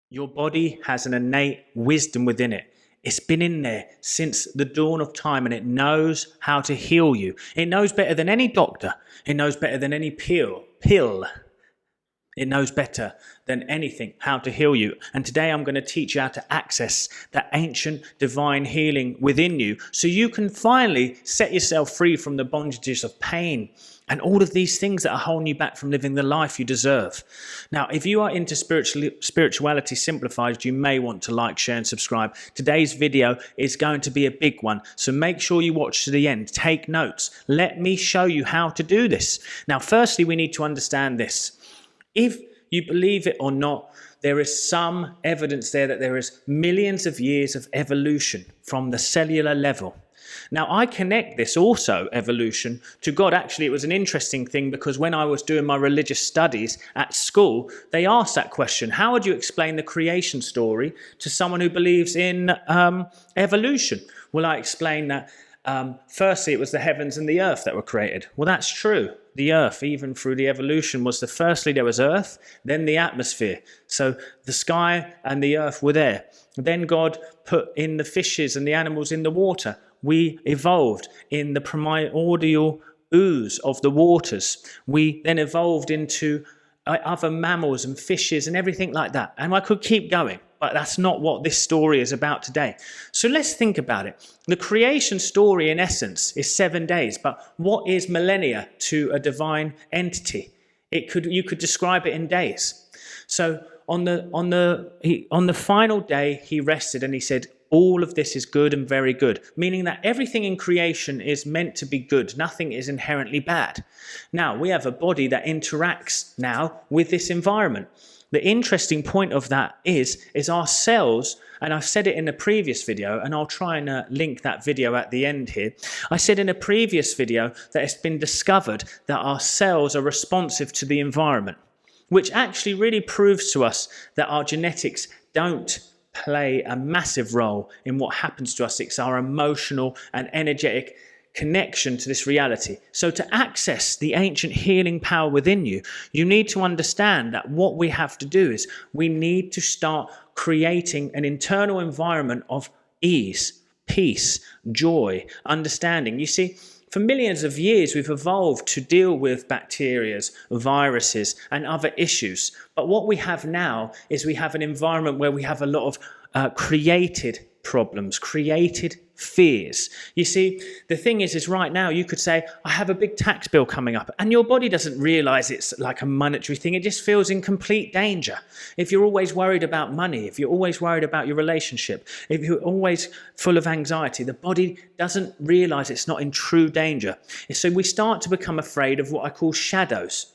Your body has an innate wisdom within it. It's been in there since the dawn of time, and it knows how to heal you. It knows better than any doctor. It knows better than any pill. It knows better than anything how to heal you. And today I'm going to teach you how to access that ancient divine healing within you so you can finally set yourself free from the bondages of pain and all of these things that are holding you back from living the life you deserve. Now, if you are into spirituality simplified, you may want to like, share and subscribe. Today's video is going to be a big one, so make sure you watch to the end. Take notes. Let me show you how to do this. Now, firstly, we need to understand this. If you believe it or not, there is some evidence there that there is millions of years of evolution from the cellular level. Now, I connect this also, evolution, to God. Actually, it was an interesting thing because when I was doing my religious studies at school, they asked that question: how would you explain the creation story to someone who believes in evolution? Well, I explained that firstly, it was the heavens and the earth that were created. Well, that's true. The earth, even through the evolution, was firstly there was earth, then the atmosphere. So the sky and the earth were there. Then God put in the fishes and the animals in the water. We evolved in the primordial ooze of the waters. We then evolved into other mammals and fishes and everything like that. And I could keep going, but that's not what this story is about today. So let's think about it. The creation story, in essence, is 7 days. But what is millennia to a divine entity? You could describe it in days. So on the final day, he rested and he said, all of this is good and very good, meaning that everything in creation is meant to be good. Nothing is inherently bad. Now, we have a body that interacts now with this environment. The interesting point of that is our cells, and I've said it in a previous video, and I'll try and link that video at the end here. I said in a previous video that it's been discovered that our cells are responsive to the environment, which actually really proves to us that our genetics don't play a massive role in what happens to us. It's our emotional and energetic connection to this reality. So to access the ancient healing power within you, you need to understand that what we have to do is we need to start creating an internal environment of ease, peace, joy, understanding. You see, for millions of years, we've evolved to deal with bacteria, viruses, and other issues. But what we have now is we have an environment where we have a lot of created problems, created fears. You see, the thing is right now you could say, I have a big tax bill coming up, and your body doesn't realize it's like a monetary thing. It just feels in complete danger. If you're always worried about money, if you're always worried about your relationship, if you're always full of anxiety, the body doesn't realize it's not in true danger. So we start to become afraid of what I call shadows.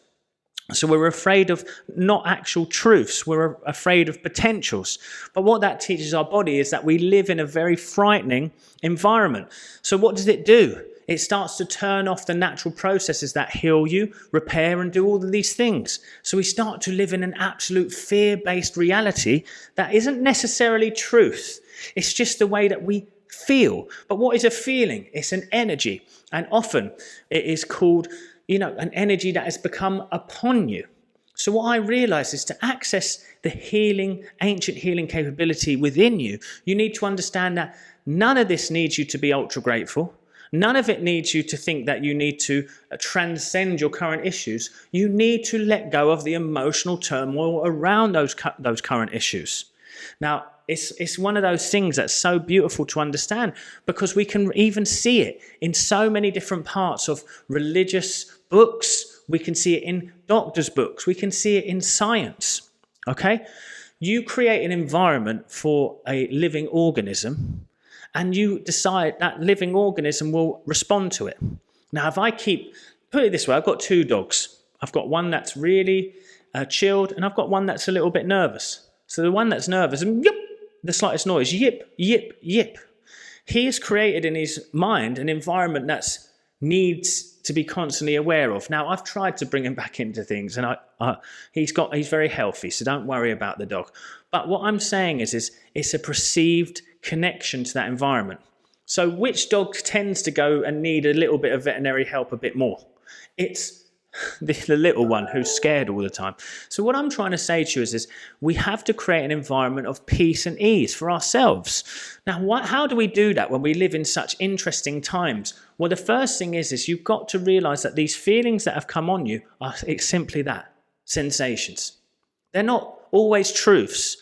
So we're afraid of not actual truths. We're afraid of potentials. But what that teaches our body is that we live in a very frightening environment. So what does it do? It starts to turn off the natural processes that heal you, repair, and do all of these things. So we start to live in an absolute fear-based reality that isn't necessarily truth. It's just the way that we feel. But what is a feeling? It's an energy. And often it is called an energy that has become upon you. So what I realize is to access the healing, ancient healing capability within you, you need to understand that none of this needs you to be ultra grateful. None of it needs you to think that you need to transcend your current issues. You need to let go of the emotional turmoil around those current issues. Now, it's one of those things that's so beautiful to understand because we can even see it in so many different parts of religious books. We can see it in doctors' books. We can see it in science. Okay? You create an environment for a living organism and you decide that living organism will respond to it. Now, put it this way, I've got 2 dogs. I've got one that's really chilled and I've got one that's a little bit nervous. So the one that's nervous, yip, the slightest noise, yip, yip, yip. He has created in his mind an environment that needs to be constantly aware of. Now, I've tried to bring him back into things, and he's very healthy, so don't worry about the dog. But what I'm saying is it's a perceived connection to that environment. So which dog tends to go and need a little bit of veterinary help a bit more? It's the little one who's scared all the time. So what I'm trying to say to you is we have to create an environment of peace and ease for ourselves. Now, how do we do that when we live in such interesting times? Well, the first thing is you've got to realize that these feelings that have come on you are simply that, sensations. They're not always truths.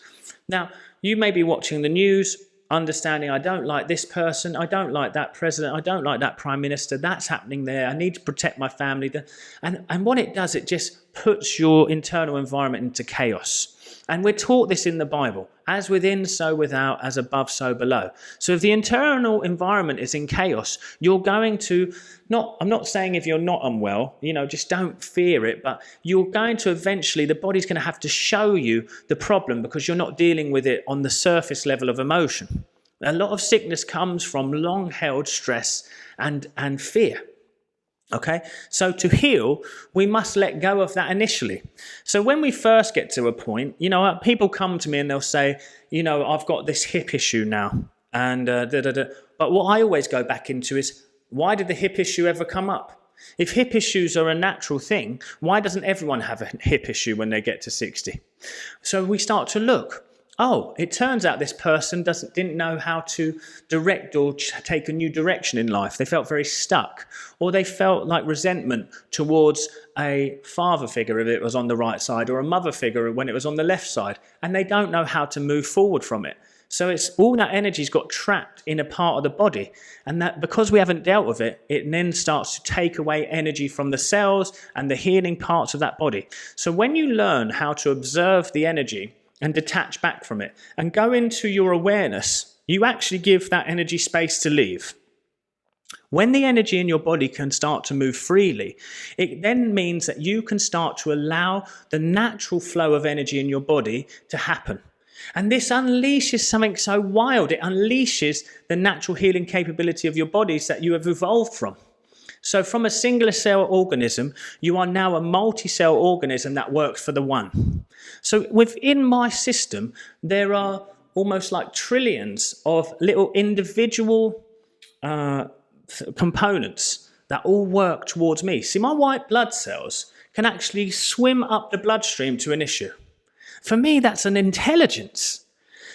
Now, you may be watching the news, understanding, I don't like this person, I don't like that president, I don't like that prime minister, that's happening there, I need to protect my family. And what it does, it just puts your internal environment into chaos. And we're taught this in the Bible, as within, so without, as above, so below. So if the internal environment is in chaos, you're going to, I'm not saying if you're not unwell, just don't fear it, but you're going to eventually, the body's going to have to show you the problem because you're not dealing with it on the surface level of emotion. A lot of sickness comes from long-held stress and fear. Okay, so to heal, we must let go of that initially. So when we first get to a point, people come to me and they'll say, I've got this hip issue now. And But what I always go back into is, why did the hip issue ever come up? If hip issues are a natural thing, why doesn't everyone have a hip issue when they get to 60? So we start to look. Oh, it turns out this person didn't know how to direct or take a new direction in life. They felt very stuck, or they felt like resentment towards a father figure if it was on the right side, or a mother figure when it was on the left side, and they don't know how to move forward from it. So it's all that energy's got trapped in a part of the body, and that because we haven't dealt with it, it then starts to take away energy from the cells and the healing parts of that body. So when you learn how to observe the energy and detach back from it and go into your awareness, you actually give that energy space to leave. When the energy in your body can start to move freely, it then means that you can start to allow the natural flow of energy in your body to happen. And this unleashes something so wild. It unleashes the natural healing capability of your bodies that you have evolved from. So from a singular cell organism, you are now a multi-cell organism that works for the one. So within my system, there are almost like trillions of little individual components that all work towards me. See, my white blood cells can actually swim up the bloodstream to an issue. For me, that's an intelligence.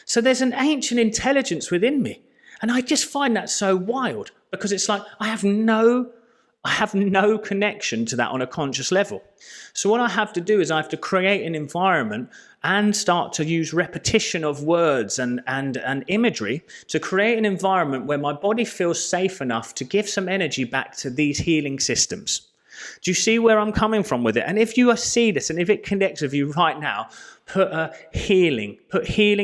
So there's an ancient intelligence within me. And I just find that so wild because it's like I have no connection to that on a conscious level. So what I have to do is I have to create an environment and start to use repetition of words and imagery to create an environment where my body feels safe enough to give some energy back to these healing systems. Do you see where I'm coming from with it? And if you see this and if it connects with you right now, put healing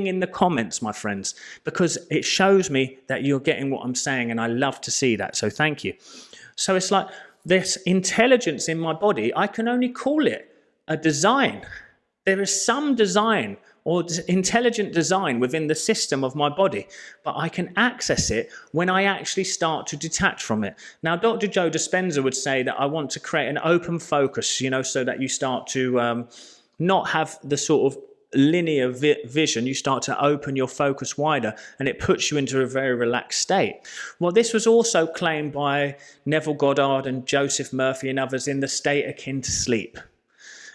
in the comments, my friends, because it shows me that you're getting what I'm saying, and I love to see that. So thank you. So it's like this intelligence in my body, I can only call it a design. There is some design or intelligent design within the system of my body, but I can access it when I actually start to detach from it. Now, Dr. Joe Dispenza would say that I want to create an open focus, so that you start to not have the sort of linear vision. You start to open your focus wider, and it puts you into a very relaxed state. Well, this was also claimed by Neville Goddard and Joseph Murphy and others in the state akin to sleep.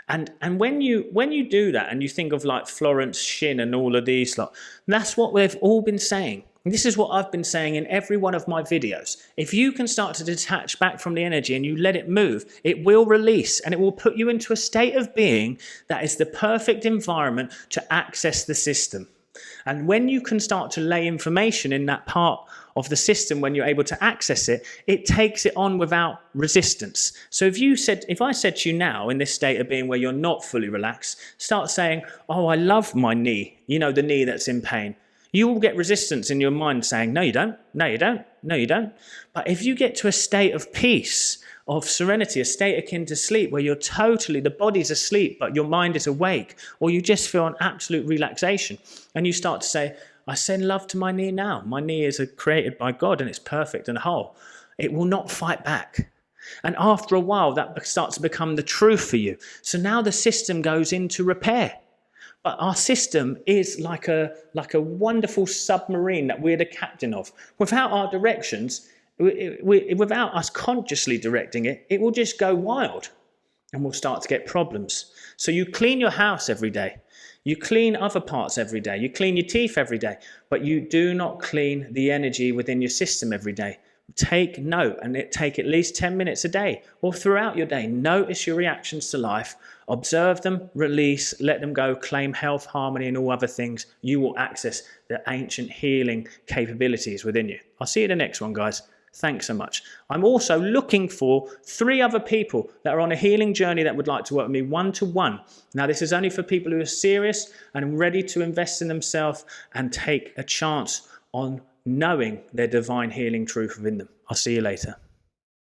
And when you do that, and you think of like Florence Shin and all of these lot, that's what we've all been saying. This is what I've been saying in every one of my videos. If you can start to detach back from the energy and you let it move, it will release, and it will put you into a state of being that is the perfect environment to access the system. And when you can start to lay information in that part of the system, when you're able to access it, it takes it on without resistance. So if I said to you now in this state of being where you're not fully relaxed, start saying, oh, I love my knee, the knee that's in pain. You will get resistance in your mind saying, no, you don't, no, you don't, no, you don't. But if you get to a state of peace, of serenity, a state akin to sleep, where the body's asleep, but your mind is awake, or you just feel an absolute relaxation, and you start to say, I send love to my knee now. My knee is created by God, and it's perfect and whole. It will not fight back. And after a while, that starts to become the truth for you. So now the system goes into repair. But our system is like a wonderful submarine that we're the captain of. Without our directions, without us consciously directing it, it will just go wild. and we'll start to get problems. So you clean your house every day. You clean other parts every day. You clean your teeth every day, but you do not clean the energy within your system every day. Take note and take at least 10 minutes a day or throughout your day. Notice your reactions to life. Observe them, release, let them go, claim health, harmony, and all other things. You will access the ancient healing capabilities within you. I'll see you in the next one, guys. Thanks so much. I'm also looking for 3 other people that are on a healing journey that would like to work with me one-to-one. Now, this is only for people who are serious and ready to invest in themselves and take a chance on knowing their divine healing truth within them. I'll see you later.